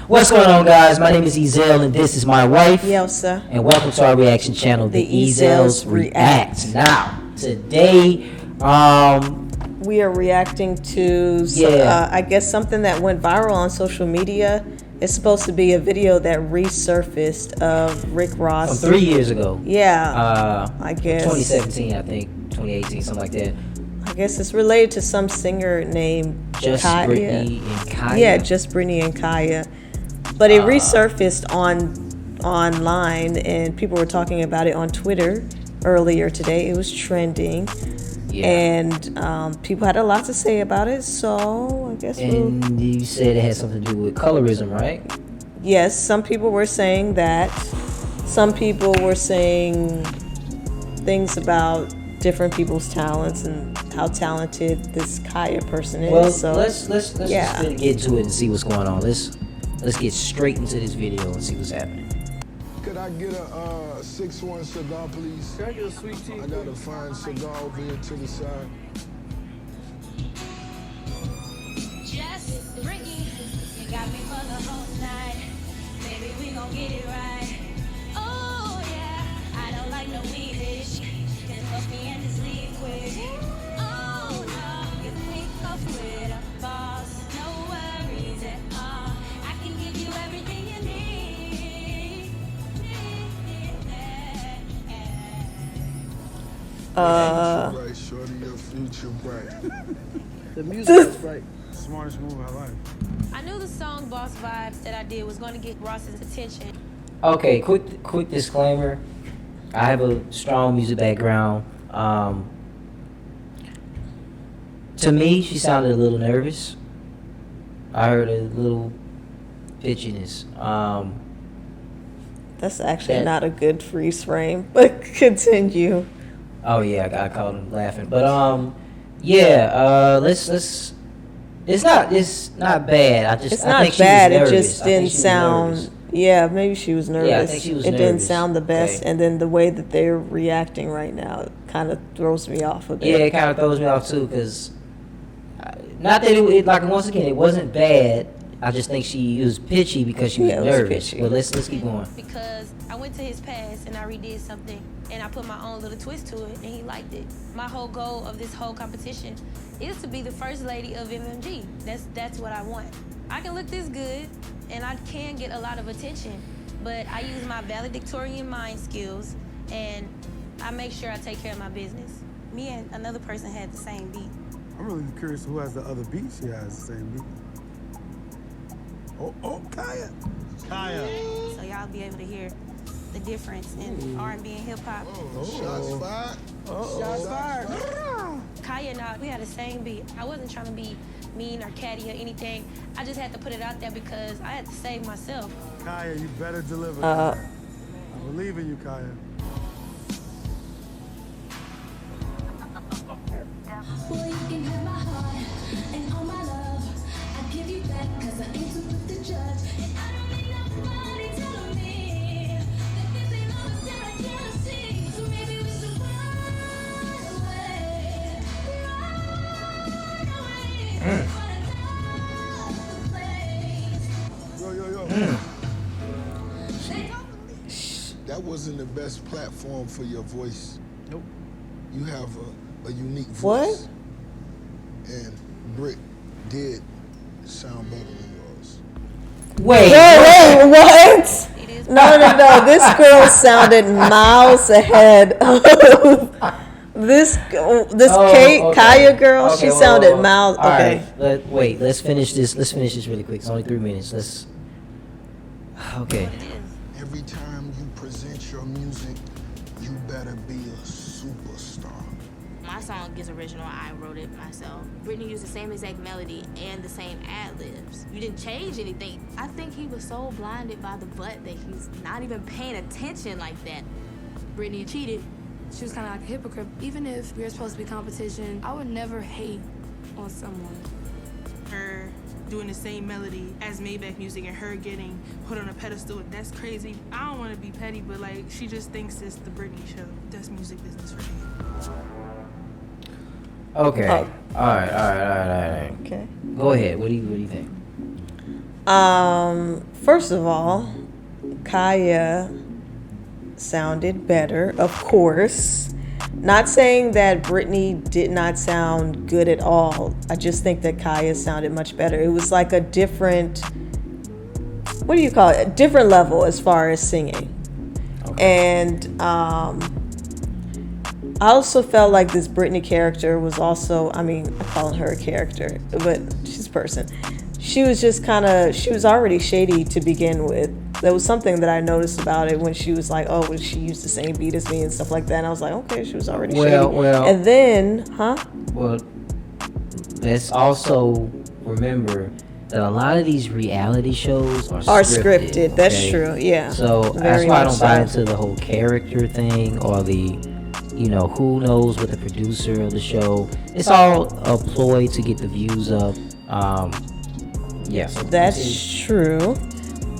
What's going on, guys? My name is Ezel, and this is my wife. Yelsa. And welcome to our reaction channel, The Ezels React. Now, today, we are reacting to, I guess, something that went viral on social media. It's supposed to be a video that resurfaced of Rick Ross. from 3 years ago. Yeah. I guess. 2017, I think. 2018, something like that. I guess it's related to some singer named Just Kaiya. Brittany and Kaiya. Yeah, just Brittany and Kaiya. But it resurfaced online, and people were talking about it on Twitter earlier today. It was trending. Yeah. And people had a lot to say about it, so I guess And you said it had something to do with colorism, right? Yes, some people were saying that. Some people were saying things about different people's talents and how talented this Kaiya person is. Well, so let's just get into it and see what's going on. Let's get straight into this video and see what's happening. Could I get a 6-1 cigar, please? Can I get a sweet tea? I got a fine cigar over here to the side. Just Brittany, you got me for the whole night. Baby, we gon' get it right. Oh yeah, I don't like no weed bitch. Can fuck me and just leave quick. Oh no, you think I'm with a boss? No worries at all. I can give you everything you need. Right, shorty, your future bright. The music is right. Smartest move of life. I knew the song Boss Vibes that I did was going to get Ross's attention. Okay, quick disclaimer. I have a strong music background. To me, she sounded a little nervous. I heard a little pitchiness. That's actually not a good freeze frame, but continue. Oh yeah, I caught him laughing. But let's. It's not bad. I think not bad. It just didn't sound. Yeah, maybe she was nervous. Yeah, I think she was It nervous. didn't sound the best, Okay. and then the way that they're reacting right now kind of throws me off a bit. Yeah, it kind of throws me off too, because not that it like once again it wasn't bad. I just think she was pitchy because she was nervous. pitchy. But let's keep going. Because I went to his past and I redid something and I put my own little twist to it and he liked it. My whole goal of this whole competition is to be the first lady of MMG. That's what I want. I can look this good and I can get a lot of attention, but I use my valedictorian mind skills and I make sure I take care of my business. Me and another person had the same beat. I'm really curious who has the other beat she has the same beat. Oh, Kaiya. So y'all be able to hear the difference in R&B and hip hop. Shots fired. Shots fired. Kaiya and I, we had the same beat. I wasn't trying to be mean or catty or anything. I just had to put it out there because I had to save myself. Kaiya, you better deliver. I believe in you, Kaiya. Well, you can have my heart and all my love. I give you back because I ain't too quick to judge. And I don't need nobody telling me that this ain't all the I can't see. So maybe we should run away. That wasn't the best platform for your voice. Nope. You have a unique voice. What? And Britt did sound better than yours. Wait, What? No. This girl sounded miles ahead of this Kaiya girl. Okay, she sounded miles. All Okay. right, wait. Let's finish this. Let's finish this really quick. It's only 3 minutes. Okay. Every time you present your music, you better be a superstar. My song is original. I wrote it myself. Brittany used the same exact melody and the same ad-libs. You didn't change anything. I think he was so blinded by the butt that he's not even paying attention like that. Brittany cheated. She was kind of like a hypocrite. Even if we were supposed to be competition, I would never hate on someone. Her doing the same melody as Maybach music and her getting put on a pedestal, that's crazy. I don't want to be petty, but like, she just thinks it's the Britney show. That's music business for me. Okay. All right. Okay. Go ahead. What do you think? First of all, Kaya sounded better, of course. Not saying that Brittany did not sound good at all. I just think that Kaya sounded much better. It was like a different, what do you call it? A different level as far as singing. Okay. And I also felt like this Brittany character was also, I'm calling her a character, but she's a person. She was just she was already shady to begin with. There was something that I noticed about it when she was like, oh, well, she used the same beat as me and stuff like that. And I was like, okay, she was already shady. And then, Well, let's also remember that a lot of these reality shows are scripted. That's true, yeah. So that's why I don't buy into the whole character thing or the, who knows what the producer of the show. It's all a ploy to get the views up. So that's true.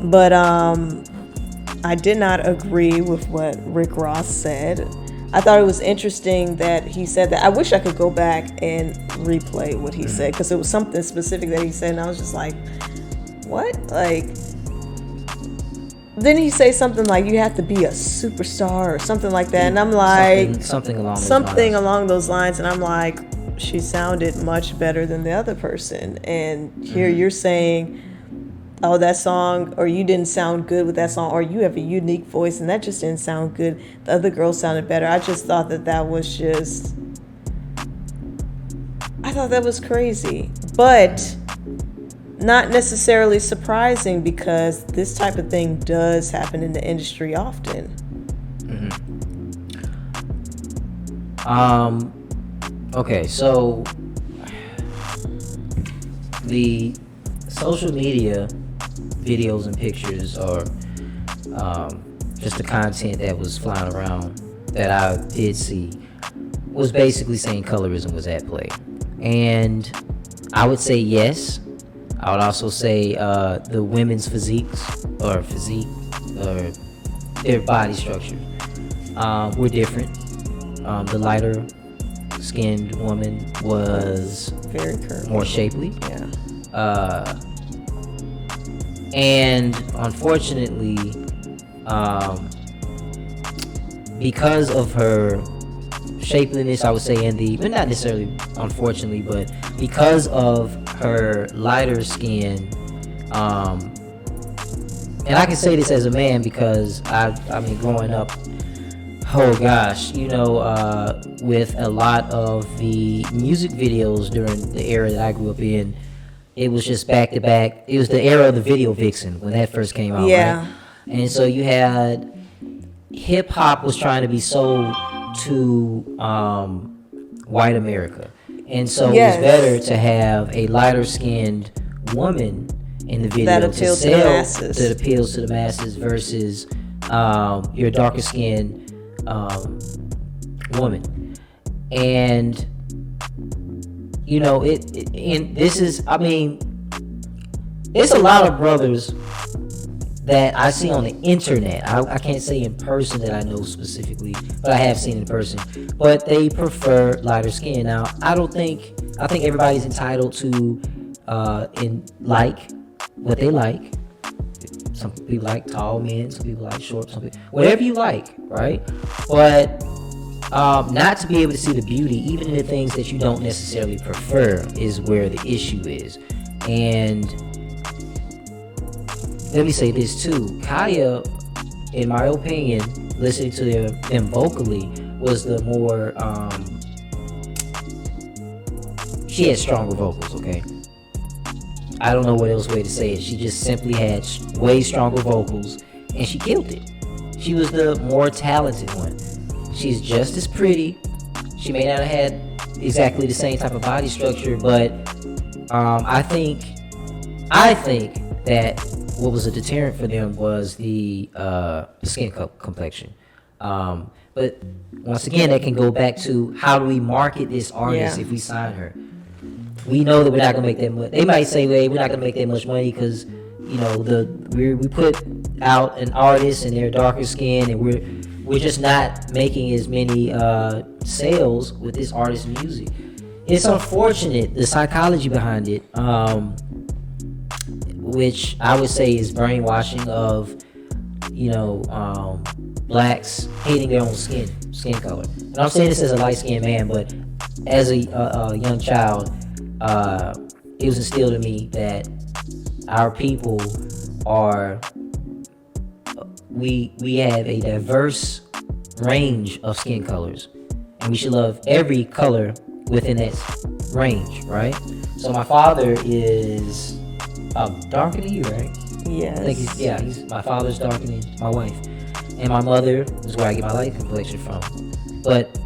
But I did not agree with what Rick Ross said. I thought it was interesting that he said that. I wish I could go back and replay what he said, because it was something specific that he said, and I was just like, what? Like, didn't he say something like you have to be a superstar or something like that? And I'm like, something along those lines. And I'm like, she sounded much better than the other person. And here you're saying, oh, that song, or you didn't sound good with that song, or you have a unique voice and that just didn't sound good. The other girl sounded better. I just thought that was just, I thought that was crazy, but not necessarily surprising, because this type of thing does happen in the industry often. Okay, so the social media videos and pictures, or just the content that was flying around that I did see, was basically saying colorism was at play. And I would say yes. I would also say the women's physique, or their body structure were different. The lighter skinned woman was very curvy, more shapely. Yeah. And unfortunately, because of her shapeliness, I would say, but not necessarily unfortunately, but because of her lighter skin, and I can say this as a man because I mean, growing up, oh gosh, with a lot of the music videos during the era that I grew up in, it was just back to back. It was the era of the video vixen when that first came out, right? And so you had hip hop was trying to be sold to white America, and so it was better to have a lighter skinned woman in the video that appeals to the masses versus your darker skinned woman. And it's a lot of brothers that I see on the internet. I can't say in person that I know specifically, but I have seen in person. But they prefer lighter skin. Now, I think everybody's entitled to like what they like. Some people like tall men, some people like short, whatever you like, right? But not to be able to see the beauty, even in the things that you don't necessarily prefer, is where the issue is. And let me say this too. Kaya, in my opinion, listening to them vocally, was the more, she had stronger vocals, okay? I don't know what else way to say it. She just simply had way stronger vocals, and she killed it. She was the more talented one. She's just as pretty. She may not have had exactly the same type of body structure, but I think that what was a deterrent for them was the skin complexion. But once again, that can go back to how do we market this artist if we sign her? We know that we're not gonna make that much. They might say, "Hey, we're not gonna make that much money because we put out an artist and they're darker skin, and we're just not making as many sales with this artist's music." It's unfortunate, the psychology behind it. which I would say is brainwashing of, blacks hating their own skin color. And I'm saying this as a light-skinned man, but as a young child, it was instilled in me that our people are, we have a diverse range of skin colors, and we should love every color within that range, right? So my father is darker than you, right? Yes. I think he's my father's darker than my wife, and my mother is where I get my light complexion from. But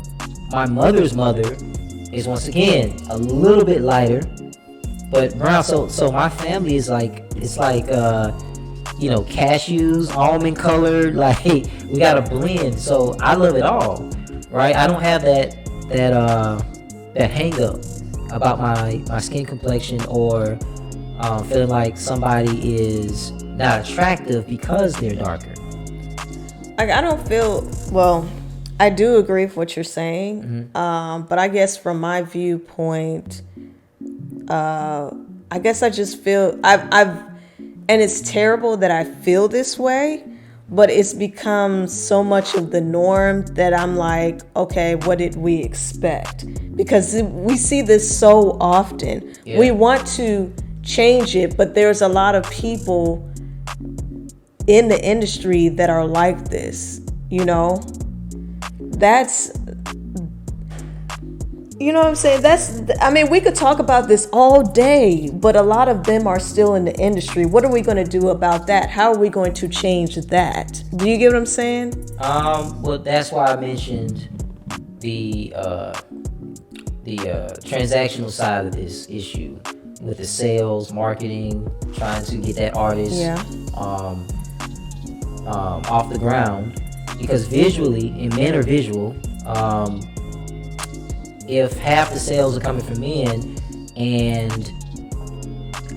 my mother's mother is once again a little bit lighter, but brown. So my family is like, it's like cashews, almond colored. Like, we got a blend. So I love it all, right? I don't have that hang up about my skin complexion, or feeling like somebody is not attractive because they're darker. I don't feel, well, I do agree with what you're saying, but I guess from my viewpoint, I guess I just feel I've and it's terrible that I feel this way, but it's become so much of the norm that I'm like, okay, what did we expect? Because we see this so often. Yeah. We want to change it, but there's a lot of people in the industry that are like this, That's, you know what I'm saying? We could talk about this all day, but a lot of them are still in the industry. What are we going to do about that? How are we going to change that? Do you get what I'm saying? Well, that's why I mentioned the transactional side of this issue with the sales, marketing, trying to get that artist off the ground. Because visually, and men are visual, if half the sales are coming from men, and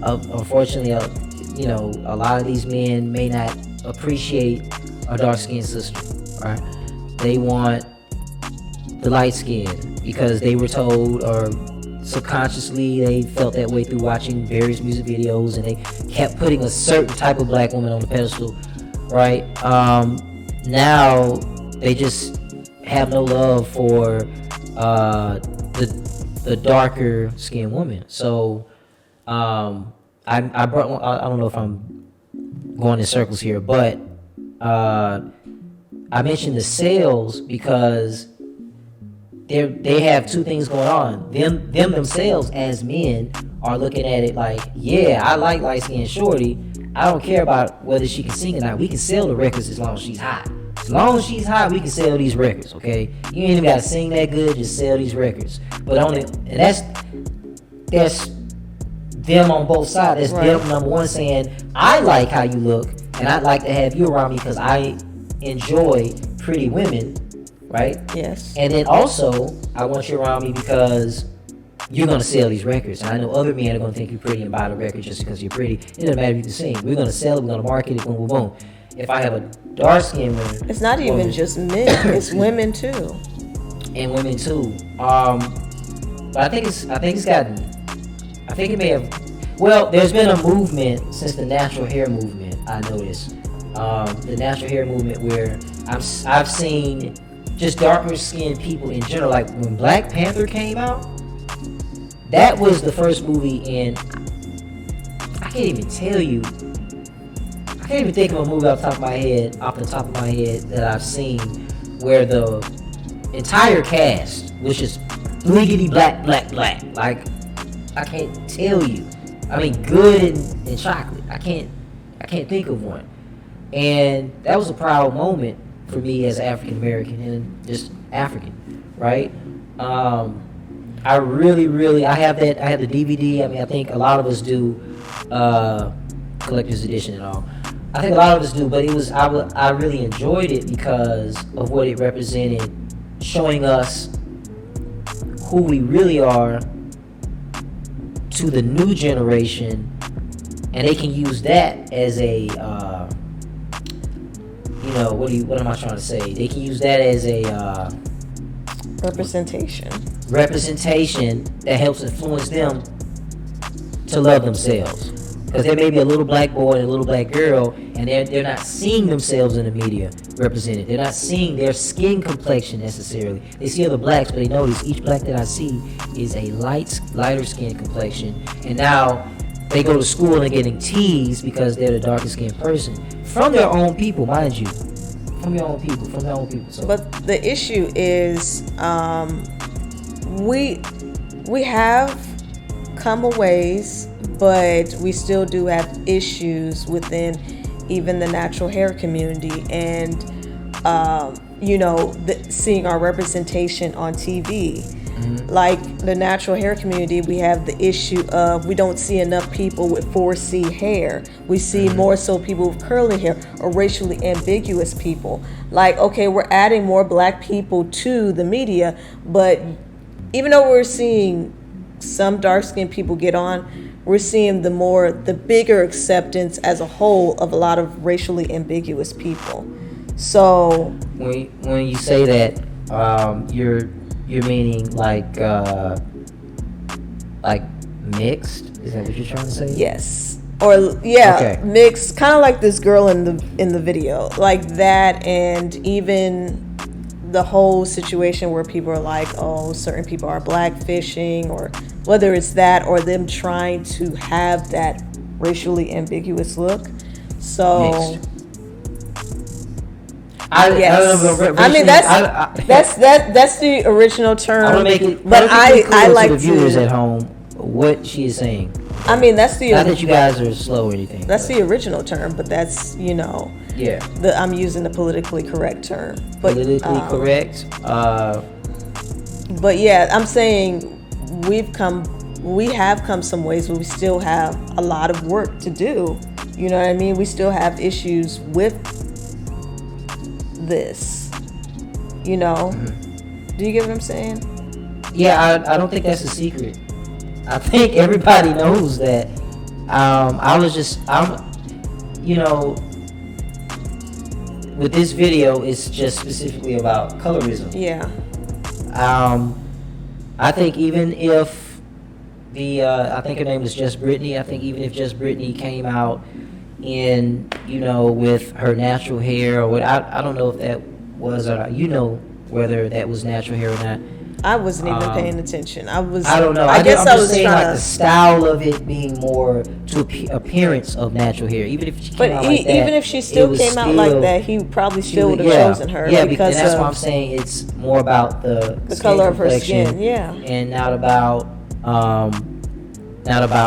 unfortunately, a lot of these men may not appreciate a dark-skinned sister, right? They want the light skin because they were told, or subconsciously they felt that way through watching various music videos, and they kept putting a certain type of black woman on the pedestal, right? Now they just have no love for the darker skinned woman. So I don't know if I'm going in circles here, but I mentioned the sales because they have two things going on. Them themselves as men are looking at it like, yeah, I like light skinned shorty. I don't care about whether she can sing or not. We can sell the records as long as she's hot. As long as she's hot, we can sell these records, okay? You ain't even gotta sing that good, just sell these records. But that's them on both sides. That's right. Them, number one, saying, I like how you look, and I'd like to have you around me because I enjoy pretty women, right? Yes. And then also, I want you around me because you're gonna sell these records. And I know other men are gonna think you're pretty and buy the record just because you're pretty. It doesn't matter if you can sing. We're gonna sell it, we're gonna market it, boom, boom, boom. If I have a dark-skinned woman, it's not even just men; it's women too, and women too. But I think it may have. Well, there's been a movement since the natural hair movement. I noticed the natural hair movement where I've seen just darker-skinned people in general. Like when Black Panther came out, that was the first movie in. I can't even tell you. I can't even think of a movie off the top of my head that I've seen where the entire cast was just bliggity black. Like, I can't tell you. I mean, good and chocolate. I can't think of one. And that was a proud moment for me as African American and just African, right? I really I have the DVD. I mean, I think a lot of us do, collector's edition and all. I think a lot of us do, but I really enjoyed it because of what it represented, showing us who we really are to the new generation, and they can use that as a, what am I trying to say? They can use that as a representation that helps influence them to love themselves. Because there may be a little black boy and a little black girl, and they're not seeing themselves in the media represented. They're not seeing their skin complexion necessarily. They see other blacks, but they notice each black that I see is a lighter skin complexion. And now they go to school and they're getting teased because they're the darkest skinned person from their own people, mind you. From their own people. So. But the issue is, we have come a ways, but we still do have issues within even the natural hair community, and seeing our representation on TV. Like the natural hair community, we have the issue of we don't see enough people with 4C hair. We see more so people with curly hair or racially ambiguous people. Like, okay, we're adding more black people to the media, but even though we're seeing some dark-skinned people get on, we're seeing the bigger acceptance as a whole of a lot of racially ambiguous people. So when you say that, you're meaning like mixed? Is that what you're trying to say? Yes. Or okay. Mixed, kind of like this girl in the video, like that, and even the whole situation where people are like, oh, certain people are blackfishing, or whether it's that or them trying to have that racially ambiguous look. So mixed. That's the original term. I want to make it, but I like to the viewers at home what she is saying. I mean, that's the not that you guys are slow or anything. That's the original term, but that's I'm using the politically correct term. But, politically correct. But yeah, I'm saying we have come some ways, but we still have a lot of work to do. You know what I mean? We still have issues with this. You know? Mm-hmm. Do you get what I'm saying? Yeah, I don't think that's a secret. I think everybody knows that. With this video, it's just specifically about colorism. Yeah. I think even if I think her name was Just Brittany. I think even if Just Brittany came out in, with her natural hair or what, I don't know if that was or not, whether that was natural hair or not. I wasn't even paying attention. I don't know. I guess I was saying like the style of it being more to appearance of natural hair. Even if she came out like that, even if she still came out like that, he probably still would have chosen her. Yeah, because that's why I'm saying it's more about the color of her skin. Yeah, and not about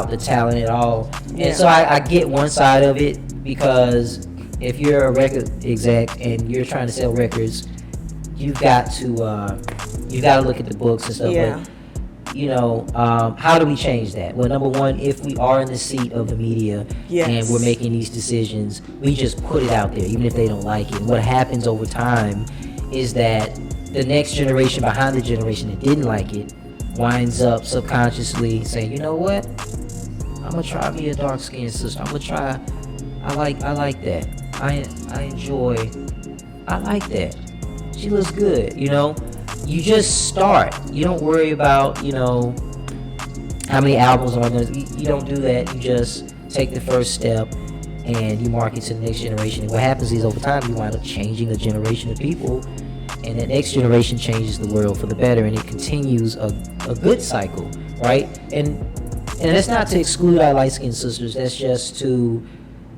the talent at all. Yeah. And so I get one side of it, because if you're a record exec and you're trying to sell records, you've got to look at the books and stuff. Yeah. But, how do we change that? Well, number one, if we are in the seat of the media and we're making these decisions, we just put it out there, even if they don't like it. And what happens over time is that the next generation behind the generation that didn't like it winds up subconsciously saying, you know what? I'm gonna try me a dark skinned sister. I'm gonna try. I like that. I like that. She looks good, You just start. You don't worry about, how many albums are going to... You don't do that. You just take the first step and you market to the next generation. And what happens is, over time, you wind up changing a generation of people, and that next generation changes the world for the better, and it continues a good cycle, right? And that's not to exclude our light-skinned sisters. That's just to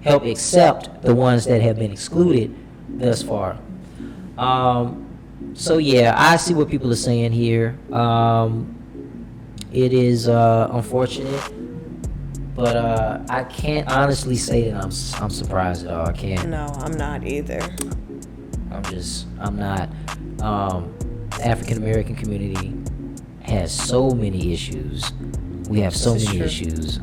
help accept the ones that have been excluded thus far. So yeah, I see what people are saying here. It is unfortunate, but I can't honestly say that I'm surprised at all. I can't. No, I'm not either. I'm not. The African American community has so many issues. We have so many issues.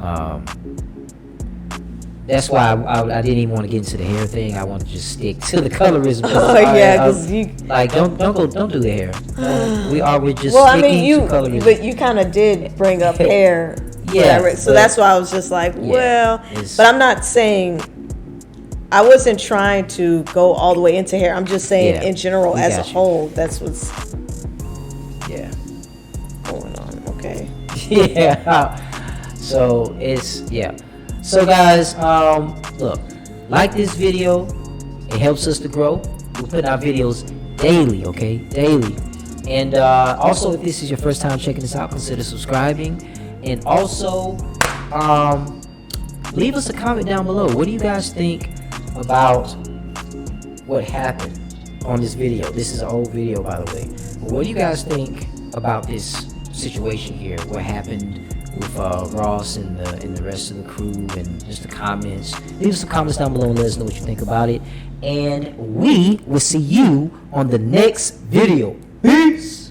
That's why I didn't even want to get into the hair thing. I want to just stick to the colorism. Because you don't do the hair. We're just to colorism. But you kind of did bring up hair. Yeah. So that's why I was just like, but I'm not saying. I wasn't trying to go all the way into hair. I'm just saying in general as a whole. That's what's going on. Okay. Yeah. So it's So guys, look, like this video. It helps us to grow. We're putting out videos daily, okay? Daily. And also, if this is your first time checking this out, consider subscribing. And also, leave us a comment down below. What do you guys think about what happened on this video? This is an old video, by the way. But what do you guys think about this situation here? What happened with Ross and the rest of the crew, and just the comments? Leave us some comments down below and let us know what you think about it. And we will see you on the next video. Peace.